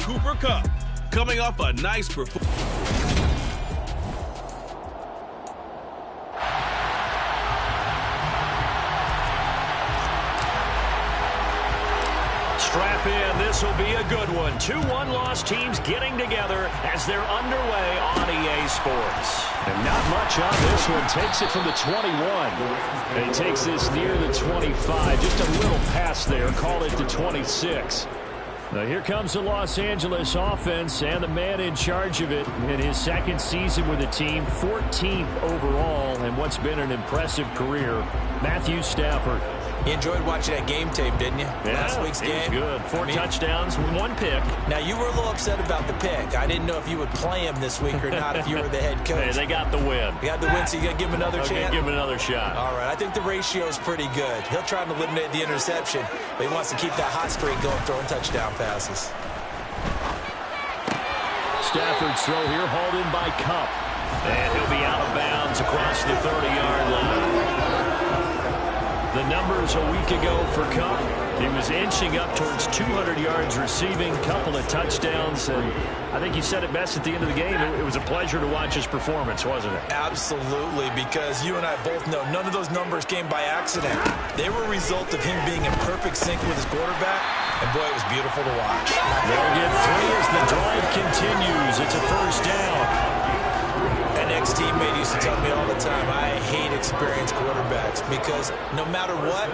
Cooper Kupp, coming off a nice performance. Strap in. This will be a good one. 2 one-loss teams getting together as they're underway on EA Sports. And not much on this one. Takes it from the 21. And he takes this near the 25. Just a little pass there. Call it the 26. Now here comes the Los Angeles offense and the man in charge of it in his second season with the team, 14th overall, and what's been an impressive career, Matthew Stafford. You enjoyed watching that game tape, didn't you? Yeah, Last week's game. Good. 4 touchdowns, 1 pick. Now, you were a little upset about the pick. I didn't know if you would play him this week or not if you were the head coach. Hey, they got the win. You got the win, so you got to give him another chance? Give him another shot. All right, I think the ratio is pretty good. He'll try to eliminate the interception, but he wants to keep that hot streak going, throwing touchdown passes. Stafford's throw here, hauled in by Kupp. And he'll be out of bounds across the 30-yard line. The numbers a week ago for Kupp. He was inching up towards 200 yards receiving, couple of touchdowns, and I think you said it best at the end of the game. It was a pleasure to watch his performance, wasn't it? Absolutely, because you and I both know none of those numbers came by accident. They were a result of him being in perfect sync with his quarterback, and boy, it was beautiful to watch. They'll get 3 as the drive continues. It's a first down. An ex-teammate used to tell me all the time, I hate experienced quarterbacks because no matter what,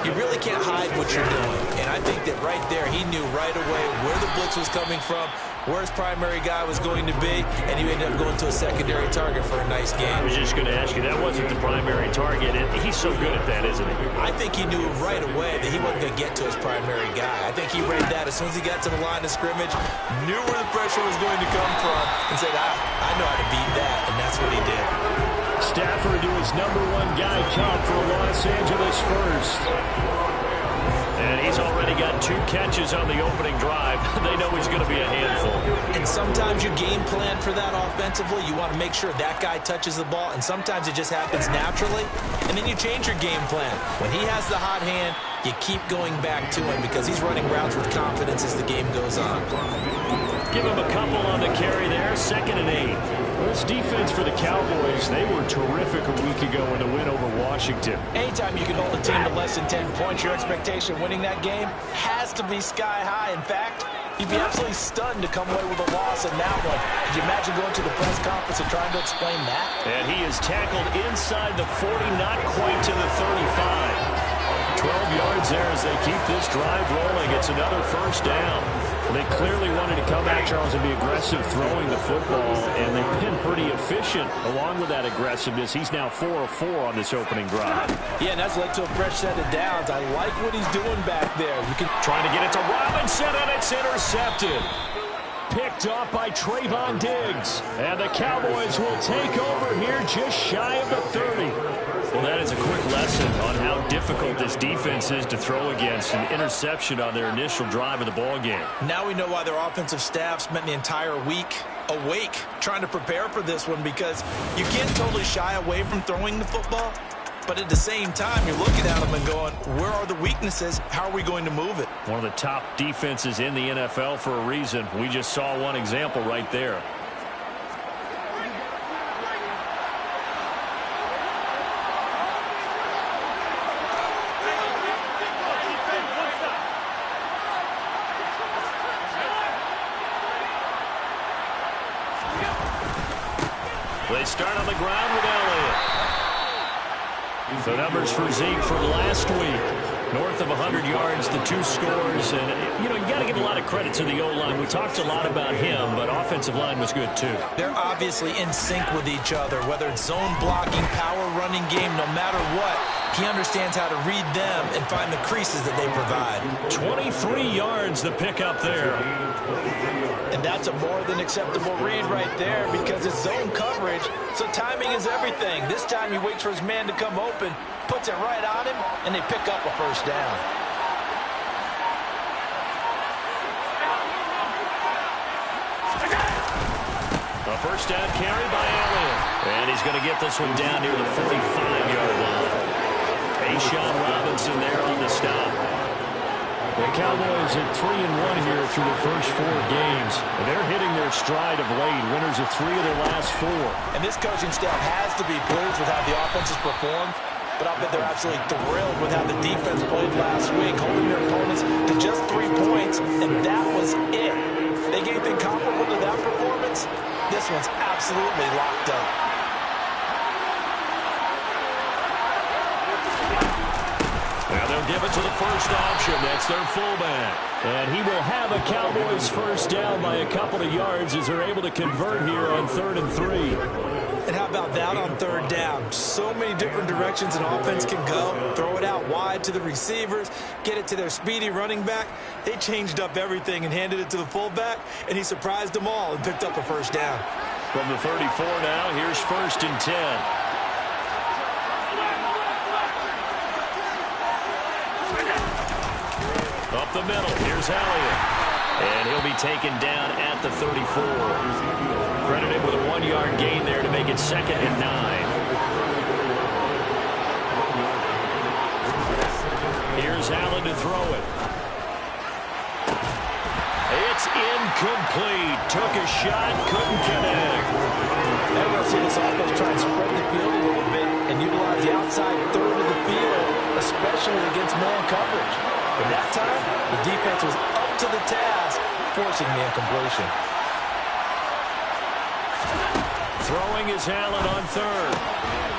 you really can't hide what you're doing. And I think that right there, he knew right away where the blitz was coming from, where his primary guy was going to be, and he ended up going to a secondary target for a nice game. I was just going to ask you, that wasn't the primary target, and he's so good at that, isn't he? I think he knew right away that he wasn't going to get to his primary guy. I think he read that as soon as he got to the line of scrimmage, knew where the pressure was going to come from, and said, I know how to beat that, and that's what he did. Stafford to his #1 guy, Kupp, for Los Angeles first. And he's already got 2 catches on the opening drive. They know he's going to be a handful. And sometimes you game plan for that offensively. You want to make sure that guy touches the ball, and sometimes it just happens naturally. And then you change your game plan. When he has the hot hand, you keep going back to him because he's running routes with confidence as the game goes on. Give him a couple on the carry there, 2nd and 8. This defense for the Cowboys, they were terrific a week ago in the win over Washington. Anytime you can hold a team to less than 10 points, your expectation of winning that game has to be sky high. In fact, you'd be absolutely stunned to come away with a loss in that one. Could you imagine going to the press conference and trying to explain that? And he is tackled inside the 40, not quite to the 35. 12 yards there as they keep this drive rolling. It's another first down. They clearly wanted to come at Charles and be aggressive throwing the football, and they've been pretty efficient along with that aggressiveness. He's now 4 of 4 on this opening drive. Yeah, and that's led to a fresh set of downs. I like what he's doing back there. Trying to get it to Robinson, and it's intercepted. Picked off by Trayvon Diggs. And the Cowboys will take over here just shy of the 30. Well, that is a quick lesson on how difficult this defense is to throw against. An interception on their initial drive of the ballgame. Now we know why their offensive staff spent the entire week awake trying to prepare for this one, because you can't totally shy away from throwing the football. But at the same time, you're looking at them and going, where are the weaknesses? How are we going to move it? One of the top defenses in the NFL for a reason. We just saw one example right there. They start on the ground with Elliott. The numbers for Zeke from last week. North of 100 yards, the 2 scores. And, you know, you got to give a lot of credit to the O-line. We talked a lot about him, but offensive line was good, too. They're obviously in sync with each other, whether it's zone blocking, power running game, no matter what. He understands how to read them and find the creases that they provide. 23 yards, the pickup there. And that's a more than acceptable read right there, because it's zone coverage, so timing is everything. This time he waits for his man to come open, puts it right on him, and they pick up a first down. A first down carry by Elliott. And he's going to get this one down near the 45-yard line. Sean Robinson there on the stop. The Cowboys at 3-1 here through the first 4 games. And they're hitting their stride of late. Winners of 3 of their last 4. And this coaching staff has to be pleased with how the offense has performed. But I'll bet they're absolutely thrilled with how the defense played last week, holding their opponents to just 3 points, and that was it. They gave anything comparable to that performance? This one's absolutely locked up. Now they'll give it to the first option. That's their fullback. And he will have a Cowboys first down by a couple of yards as they're able to convert here on 3rd and 3. And how about that on 3rd down? So many different directions an offense can go. Throw it out wide to the receivers, get it to their speedy running back. They changed up everything and handed it to the fullback, and he surprised them all and picked up a first down. From the 34 now, here's 1st and 10. Up the middle, here's Elliott. And he'll be taken down at the 34. Credited with a 1-yard gain there to make it 2nd and 9. Here's Allen to throw it. It's incomplete. Took a shot, couldn't connect. They're going to see this offense try and spread the field a little bit and utilize the outside 3rd of the field, especially against man coverage. But that time, the defense was up to the task, forcing the incompletion. Throwing is Allen on 3rd.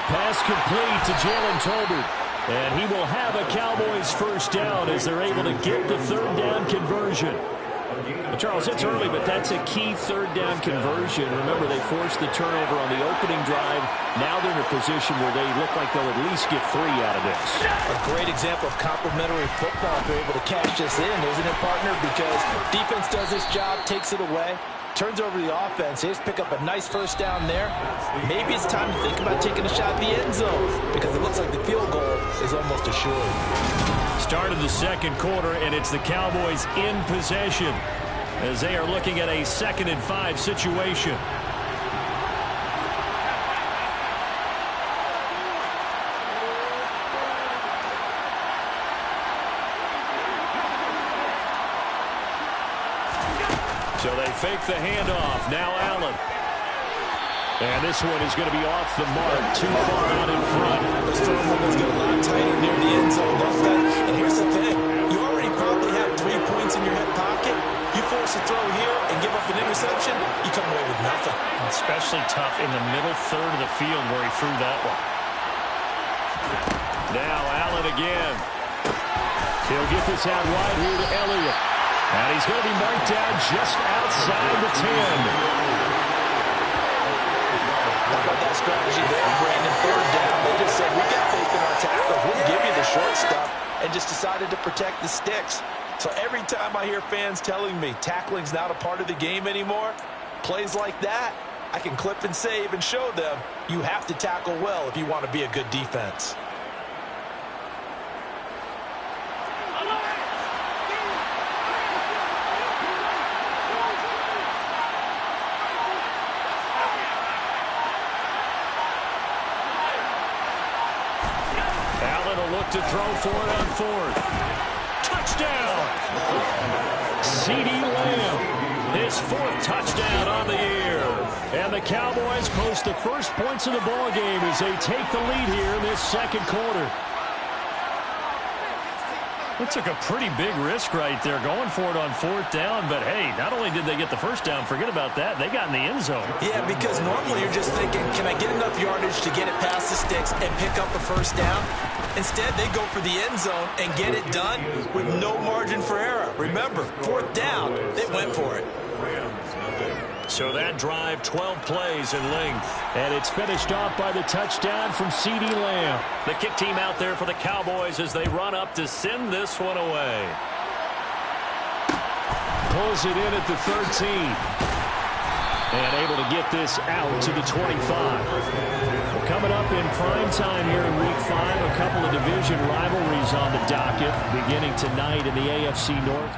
Pass complete to Jalen Tolbert. And he will have a Cowboys first down as they're able to get the 3rd down conversion. Well, Charles, it's early, but that's a key 3rd down conversion. Remember, they forced the turnover on the opening drive. Now they're in a position where they look like they'll at least get 3 out of this. A great example of complementary football if they're able to cash this in, isn't it, partner? Because defense does this job, takes it away, turns over the offense. They just pick up a nice first down there. Maybe it's time to think about taking a shot at the end zone because it looks like the field goal is almost assured. Start of the 2nd quarter, and it's the Cowboys in possession as they are looking at a 2nd and 5 situation. So they fake the handoff. Now Allen. And this one is going to be off the mark, too far out in front. This throw almost got a lot tighter near the end zone, doesn't it? And here's the thing. You already probably have 3 points in your hip pocket. You force a throw here and give up an interception, you come away with nothing. Especially tough in the middle 3rd of the field where he threw that one. Now Allen again. He'll get this out wide here to Elliott. And he's going to be marked down just outside the 10. How about that strategy there, Brandon? 3rd down, they just said, we got faith in our tackles. We'll give you the short stuff, and just decided to protect the sticks. So every time I hear fans telling me tackling's not a part of the game anymore, plays like that, I can clip and save and show them you have to tackle well if you want to be a good defense. To throw for it on 4th. Touchdown! CeeDee Lamb, his 4th touchdown on the year. And the Cowboys post the first points of the ball game as they take the lead here in this 2nd quarter. It took a pretty big risk right there going for it on 4th down, but hey, not only did they get the first down, forget about that, they got in the end zone. Yeah, because normally you're just thinking, can I get enough yardage to get it past the sticks and pick up a first down? Instead, they go for the end zone and get it done with no margin for error. Remember, 4th down, they went for it. So that drive, 12 plays in length. And it's finished off by the touchdown from CeeDee Lamb. The kick team out there for the Cowboys as they run up to send this one away. Pulls it in at the 13. And able to get this out to the 25. Well, coming up in prime time here in Week 5, a couple of division rivalries on the docket beginning tonight in the AFC North.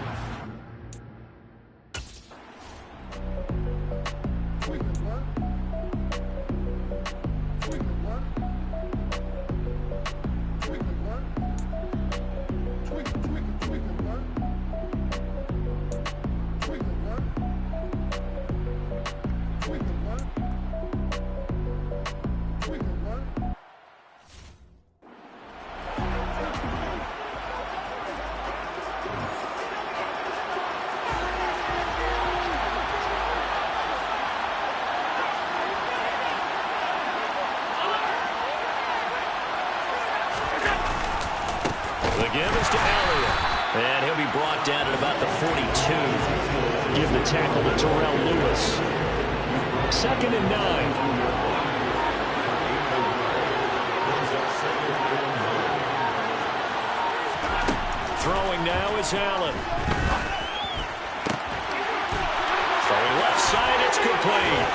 down at about the 42. Give the tackle to Terrell Lewis. 2nd and 9. Throwing now is Allen. Throwing left side, it's complete.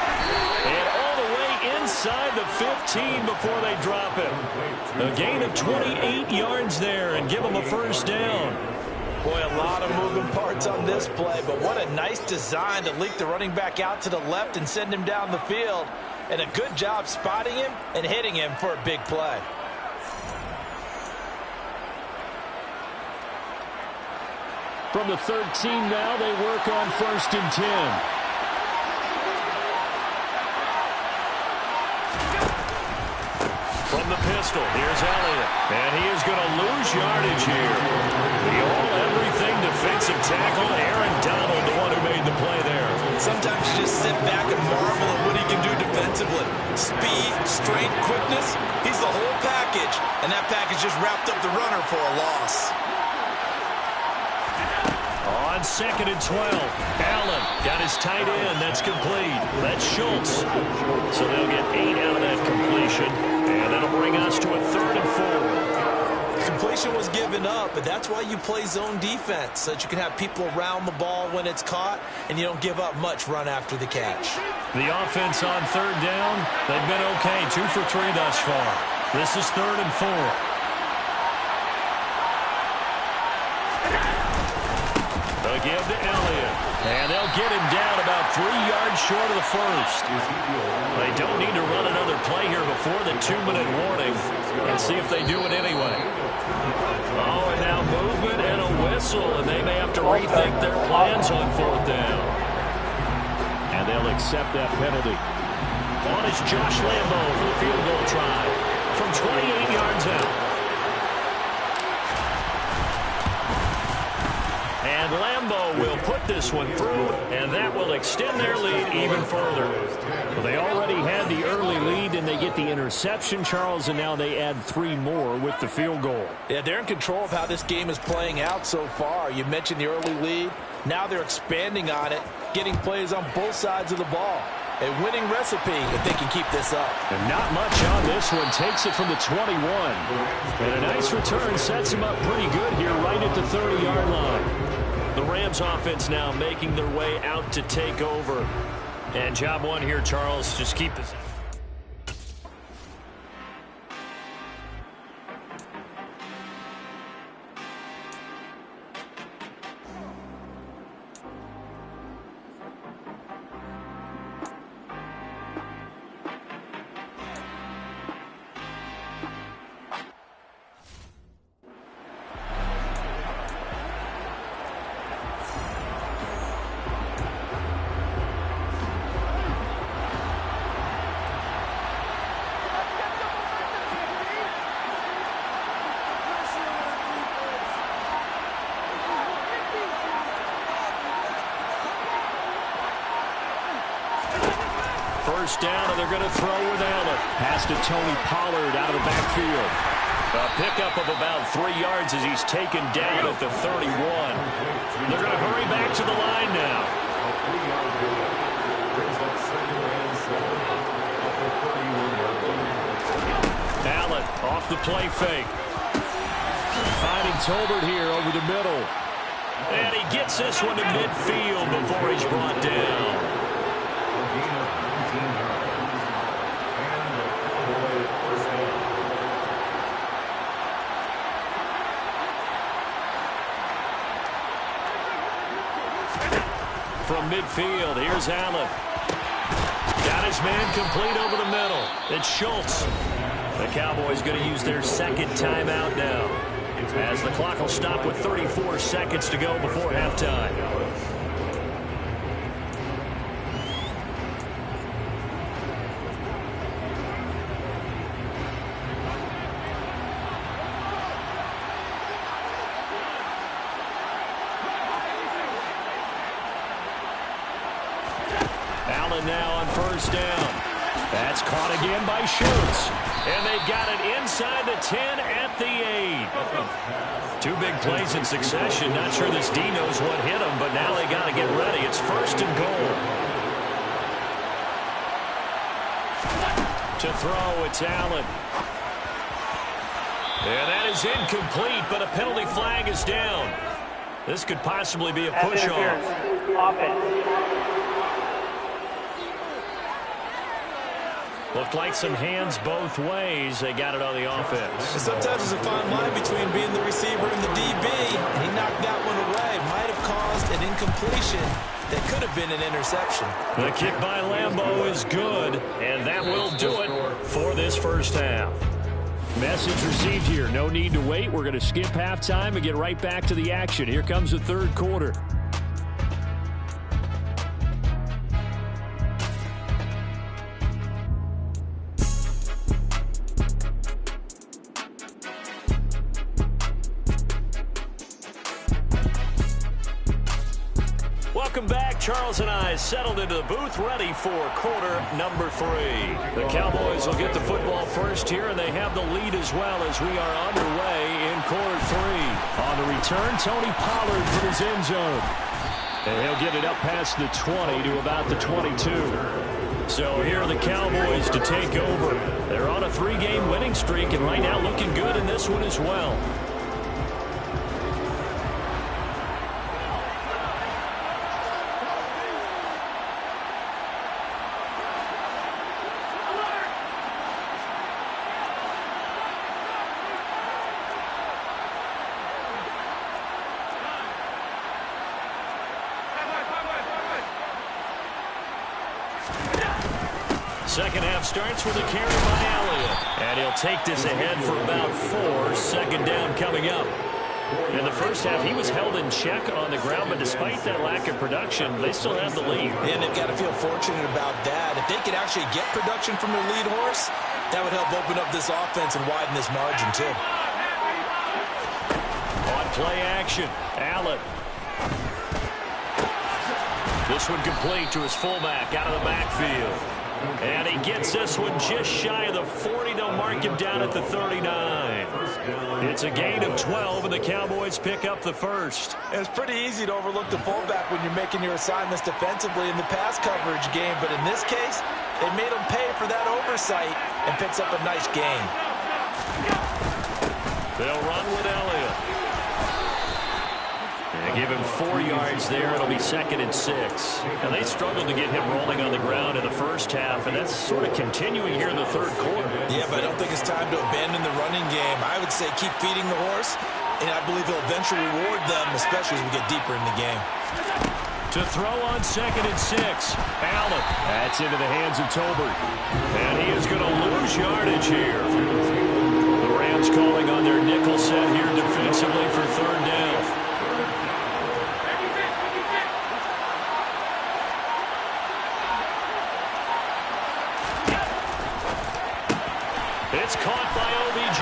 And all the way inside the 15 before they drop it. A gain of 28 yards there and give them a first down. Boy, a lot of moving parts on this play, but what a nice design to leak the running back out to the left and send him down the field. And a good job spotting him and hitting him for a big play. From the 13 now, they work on 1st and 10. From the pistol, here's Elliott. And he is going to lose yardage here. The all-everything defensive tackle, Aaron Donald, the one who made the play there. Sometimes you just sit back and marvel at what he can do defensively. Speed, strength, quickness, he's the whole package. And that package just wrapped up the runner for a loss. On 2nd and 12, Allen got his tight end. That's complete. That's Schultz. So they'll get 8 out of that completion. And that'll bring us to a 3rd and 4. Completion was given up, but that's why you play zone defense, so that you can have people around the ball when it's caught, and you don't give up much run after the catch. The offense on 3rd down, they've been okay. 2 for 3 thus far. This is 3rd and 4. Give to Elliott. And they'll get him down about 3 yards short of the first. They don't need to run another play here before the 2-minute warning. Let's see if they do it anyway. Oh, and now movement and a whistle, and they may have to rethink their plans on 4th down. And they'll accept that penalty. On is Josh Lambo for the field goal try from 28 yards out. And Lambo will put this one through, and that will extend their lead even further. Well, they already had the early lead, and they get the interception, Charles, and now they add 3 more with the field goal. Yeah, they're in control of how this game is playing out so far. You mentioned the early lead. Now they're expanding on it, getting plays on both sides of the ball. A winning recipe if they can keep this up. And not much on this one. Takes it from the 21. And a nice return sets him up pretty good here right at the 30-yard line. The Rams offense now making their way out to take over. And job one here, Charles. Just keep this. First down, and they're going to throw with Allen. Pass to Tony Pollard out of the backfield. A pickup of about 3 yards as he's taken down at the 31. They're going to hurry back to the line now. Allen off the play fake. Finding Tolbert here over the middle. And he gets this one to midfield before he's brought down. From midfield, here's Allen. Got his man complete over the middle. It's Schultz. The Cowboys going to use their 2nd timeout now, as the clock will stop with 34 seconds to go before halftime. Allen now on 1st down. That's caught again by Schultz. And they've got it inside the 10 at the 8. Two big plays in succession. Not sure this D knows what hit him, but now they got to get ready. It's 1st and goal. To throw, it's Allen. And that is incomplete, but a penalty flag is down. This could possibly be a push-off. Looked like some hands both ways. They got it on the offense. Sometimes there's a fine line between being the receiver and the DB, and he knocked that one away. Might have caused an incompletion that could have been an interception. The kick by Lambeau is good, and that will do it for this first half. Message received here. No need to wait. We're going to skip halftime and get right back to the action. Here comes the third quarter. Welcome back. Charles and I settled into the booth, ready for quarter number 3. The Cowboys will get the football first here, and they have the lead as well as we are underway in quarter 3. On the return, Tony Pollard from his end zone. And he'll get it up past the 20 to about the 22. So here are the Cowboys to take over. They're on a 3-game winning streak, and right now looking good in this one as well. Second half starts with a carry by Elliott. And he'll take this ahead for about 4. Second down coming up. In the first half, he was held in check on the ground, but despite that lack of production, they still have the lead. And they've got to feel fortunate about that. If they could actually get production from their lead horse, that would help open up this offense and widen this margin, too. On play action, Allen. This one complete to his fullback out of the backfield. And he gets this one just shy of the 40. They'll mark him down at the 39. It's a gain of 12, and the Cowboys pick up the first. It's pretty easy to overlook the fullback when you're making your assignments defensively in the pass coverage game. But in this case, they made him pay for that oversight and picks up a nice gain. They'll run with Elliott. They give him 4 yards there. It'll be 2nd and 6. And they struggled to get him rolling on the ground in the first half, and that's sort of continuing here in the third quarter. Yeah, but I don't think it's time to abandon the running game. I would say keep feeding the horse, and I believe he'll eventually reward them, especially as we get deeper in the game. To throw on 2nd and 6. Allen. That's into the hands of Tolbert. And he is going to lose yardage here. The Rams calling on their nickel set here defensively for 3rd down. It's caught by OBJ.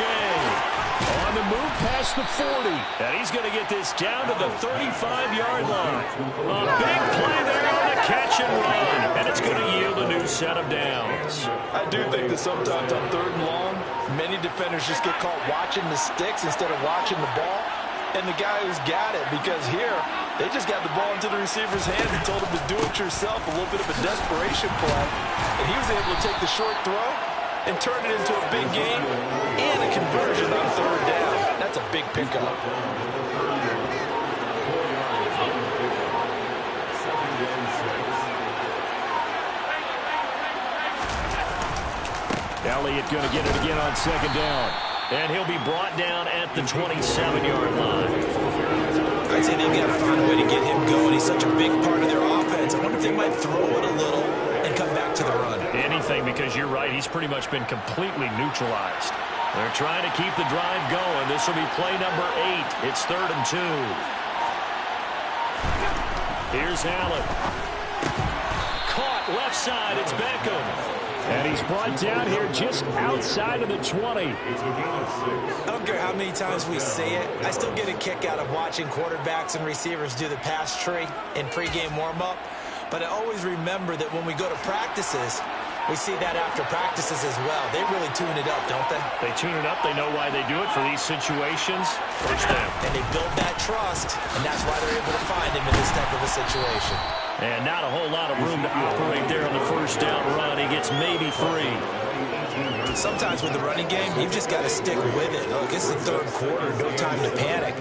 On the move past the 40. And he's going to get this down to the 35-yard line. A big play there on the catch and run. And it's going to yield a new set of downs. I do think that sometimes on 3rd and long, many defenders just get caught watching the sticks instead of watching the ball. And the guy who's got it, because here, they just got the ball into the receiver's hands and told him to do it yourself, a little bit of a desperation play. And he was able to take the short throw and turn it into a big game and a conversion on 3rd down. That's a big pickup. Elliott going to get it again on 2nd down. And he'll be brought down at the 27-yard line. I'd say they've got to find a way to get him going. He's such a big part of their offense. I wonder if they might throw it a little and come back to the run. Anything, because you're right. He's pretty much been completely neutralized. They're trying to keep the drive going. This will be play number 8. It's 3rd and 2. Here's Allen. Caught left side. It's Beckham. And he's brought down here just outside of the 20. I don't care how many times we say it. I still get a kick out of watching quarterbacks and receivers do the pass tree in pregame warm-up. But I always remember that when we go to practices, We see that after practices as well. They really tune it up, don't they? They tune it up. They know why they do it for these situations. First down. And they build that trust, and that's why they're able to find him in this type of a situation. And not a whole lot of room to operate there on the first down run. He gets maybe 3. Sometimes with the running game, you've just got to stick with it. Look, it's the third quarter. No time to panic.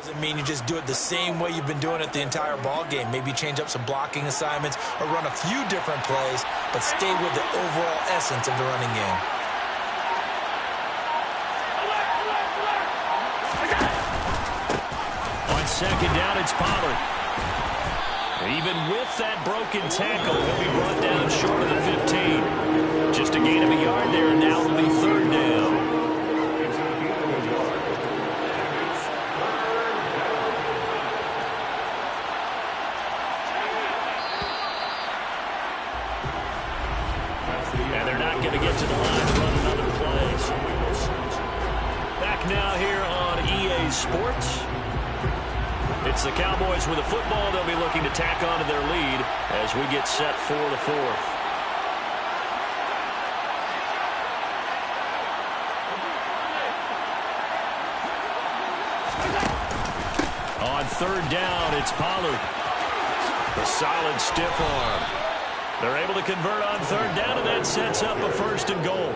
Doesn't mean you just do it the same way you've been doing it the entire ball game. Maybe change up some blocking assignments or run a few different plays, but stay with the overall essence of the running game. On second down, it's Pollard. Even with that broken tackle, he'll be brought down short of the 15. Just a gain of a yard there, and now it'll be third down. And they're not going to get to the line to run another play. Back now here on EA Sports. It's the Cowboys with the football. They'll be looking to tack on to their lead as we get set for the fourth. On third down, it's Pollard. The solid stiff arm. They're able to convert on third down, and that sets up a first and goal.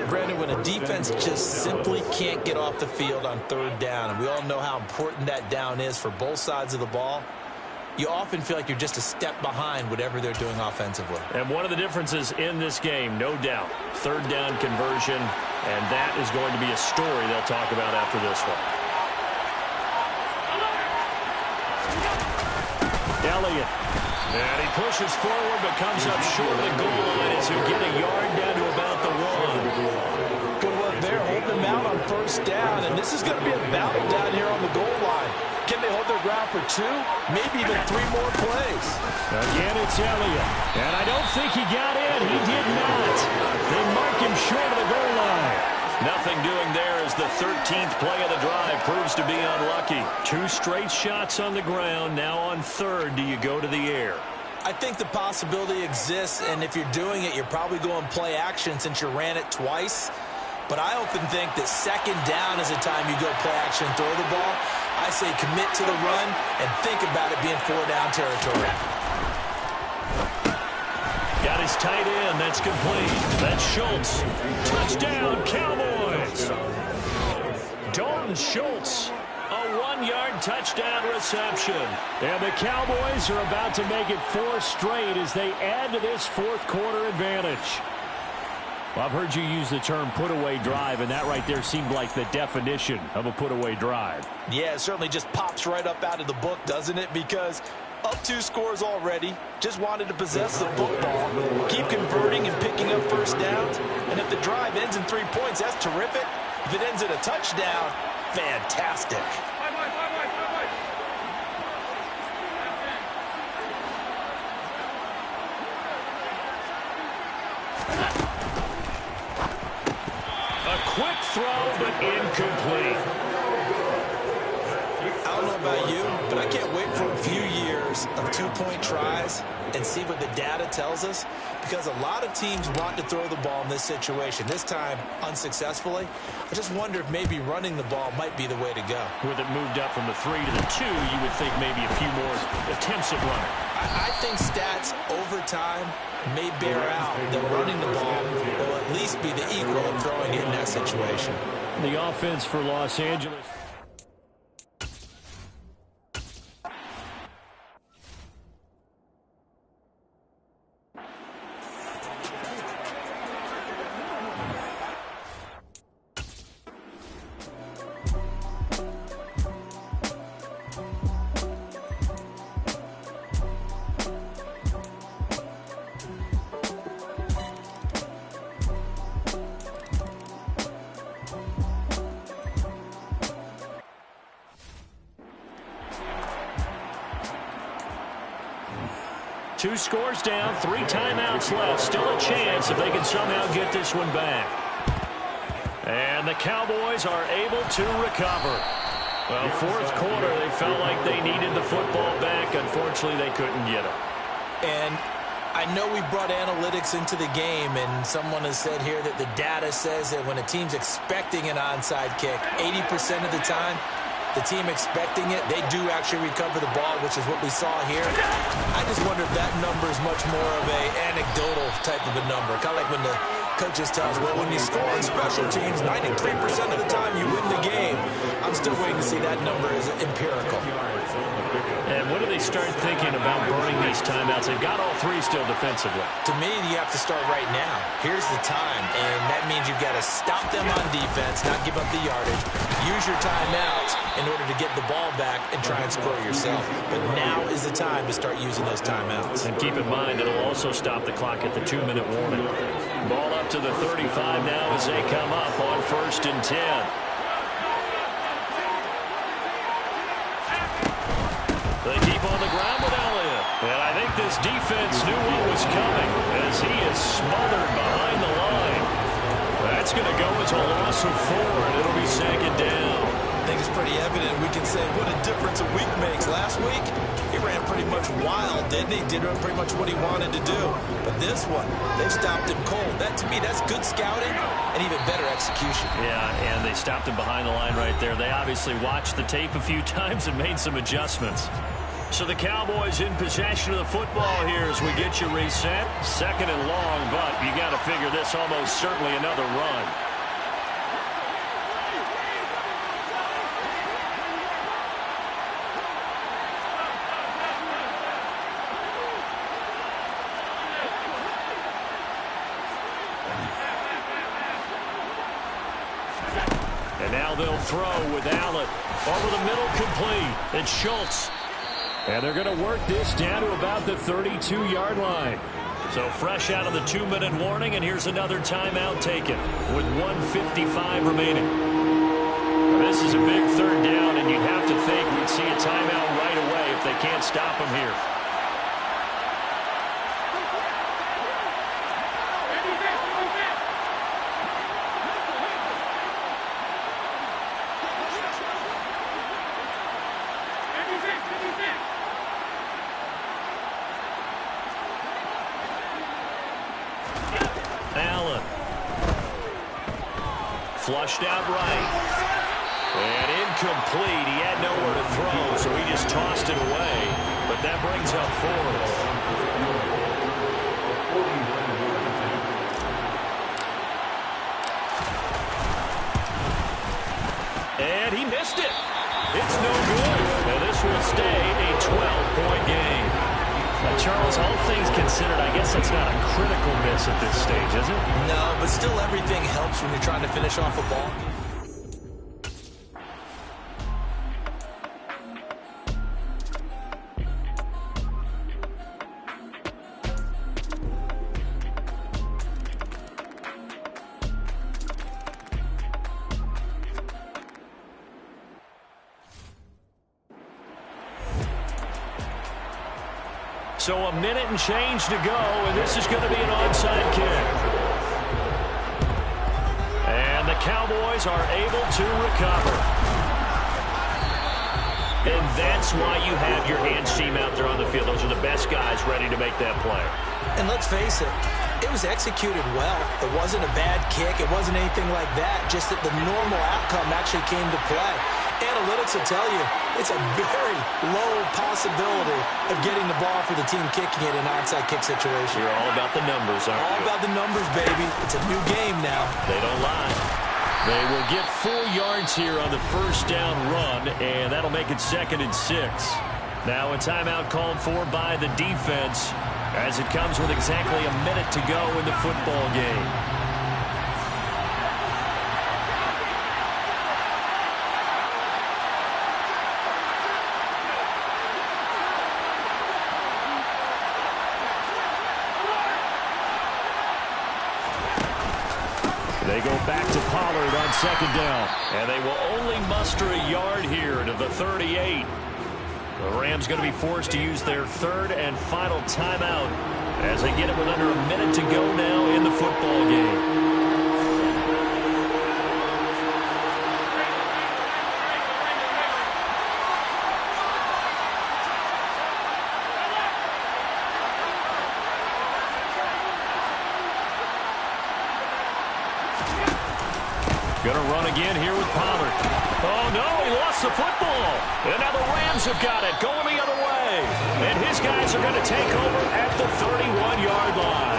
Brandon, when a defense just simply can't get off the field on third down, and we all know how important that down is for both sides of the ball, you often feel like you're just a step behind whatever they're doing offensively. And one of the differences in this game, no doubt, third down conversion, and that is going to be a story they'll talk about after this one. Elliott. And he pushes forward but comes up short of the goal line as he'll get a yard down to about the 1. Good work there, holding them out on first down, and this is going to be a battle down here on the goal line. Can they hold their ground for 2, maybe even 3 more plays? Again, it's Elliott. And I don't think he got in. He did not. They mark him short of the goal line. Nothing doing there as the 13th play of the drive proves to be unlucky. 2 straight shots on the ground. Now on third, do you go to the air? I think the possibility exists, and if you're doing it, you're probably going play action since you ran it twice. But I often think that second down is the time you go play action and throw the ball. I say commit to the run and think about it being 4-down territory. Got his tight end. That's complete. That's Schultz. Touchdown, Cowboys. Dalton Schultz. A 1-yard touchdown reception. And the Cowboys are about to make it 4 straight as they add to this fourth quarter advantage. Well, I've heard you use the term put-away drive, and that right there seemed like the definition of a put-away drive. Yeah, it certainly just pops right up out of the book, doesn't it? Because up 2 scores already, just wanted to possess the football, keep converting and picking up first downs. And if the drive ends in 3 points, that's terrific. If it ends in a touchdown, fantastic. Quick throw, but incomplete. I don't know about you, but I can't wait for a few years of 2-point tries and see what the data tells us, because a lot of teams want to throw the ball in this situation, this time unsuccessfully. I just wonder if maybe running the ball might be the way to go. With it moved up from the 3 to the 2, you would think maybe a few more attempts at running. I think stats over time may bear out that running the ball will at least be the equal of throwing it in that situation. The offense for Los Angeles. 2 scores down, 3 timeouts left. Still a chance if they can somehow get this one back. And the Cowboys are able to recover. Well, fourth quarter, they felt like they needed the football back. Unfortunately, they couldn't get it. And I know we brought analytics into the game, and someone has said here that the data says that when a team's expecting an onside kick, 80% of the time, the team expecting it, they do actually recover the ball, which is what we saw here. I just wonder if that number is much more of a anecdotal type of a number. Kind of like when the coaches tell us, well, when you score on special teams, 93% of the time you win the game. I'm still waiting to see that number is empirical. And when do they start thinking about burning these timeouts? They've got all 3 still defensively. To me, you have to start right now. Here's the time, and that means you've got to stop them on defense, not give up the yardage. Use your timeouts in order to get the ball back and try and score yourself. But now is the time to start using those timeouts. And keep in mind, it'll also stop the clock at the 2-minute warning. Ball up to the 35 now as they come up on 1st and 10. They keep on the ground with Elliott. And I think this defense knew what was coming as he is smothered behind the line. That's going to go as a loss of 4, and it'll be 2nd down. I think it's pretty evident. We can say what a difference a week makes. Last week, he ran pretty much wild, didn't he? Did pretty much what he wanted to do. But this one, they stopped him cold. That, to me, that's good scouting and even better execution. Yeah, and they stopped him behind the line right there. They obviously watched the tape a few times and made some adjustments. So the Cowboys in possession of the football here as we get you reset. 2nd and long, but you got to figure this almost certainly another run. And now they'll throw with Allen. Over the middle, complete. It's Schultz. And they're going to work this down to about the 32-yard line. So fresh out of the 2-minute warning, and here's another timeout taken with 1:55 remaining. This is a big 3rd down, and you'd have to think we'd see a timeout right away if they can't stop him here. Allen. Flushed out right. And incomplete. He had nowhere to throw, so he just tossed it away. But that brings up 4th. And he missed it. It's no good. And this will stay a 12-point game. Charles, all things considered, I guess that's not a critical miss at this stage, is it? No, but still everything helps when you're trying to finish off a ball. So a minute and change to go, and this is going to be an onside kick. And the Cowboys are able to recover. And that's why you have your hands team out there on the field. Those are the best guys ready to make that play. And let's face it, it was executed well. It wasn't a bad kick. It wasn't anything like that. Just that the normal outcome actually came to play. Analytics will tell you it's a very low possibility of getting the ball for the team kicking it in an onside kick situation. You're all about the numbers, aren't you? All about the numbers, baby. It's a new game now. They don't lie. They will get 4 yards here on the 1st down run, and that'll make it 2nd and 6. Now a timeout called for by the defense as it comes with exactly a minute to go in the football game. They go back to Pollard on 2nd down. And they will only muster a yard here to the 38. The Rams going to be forced to use their third and final timeout as they get it with under a minute to go now in the football game. Going to run again here with Pollard. Oh, no, he lost the football. And now the Rams have got it, going the other way. And his guys are going to take over at the 31-yard line.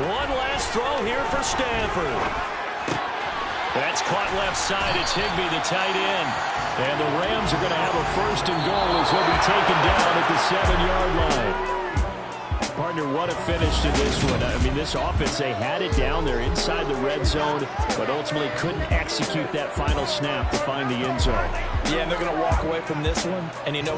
One last throw here for Stanford. That's caught left side. It's Higbee, the tight end. And the Rams are going to have a first and goal as he'll be taken down at the 7-yard line. Partner, what a finish to this one. I mean, this offense, they had it down there inside the red zone, but ultimately couldn't execute that final snap to find the end zone. Yeah, and they're going to walk away from this one, and you know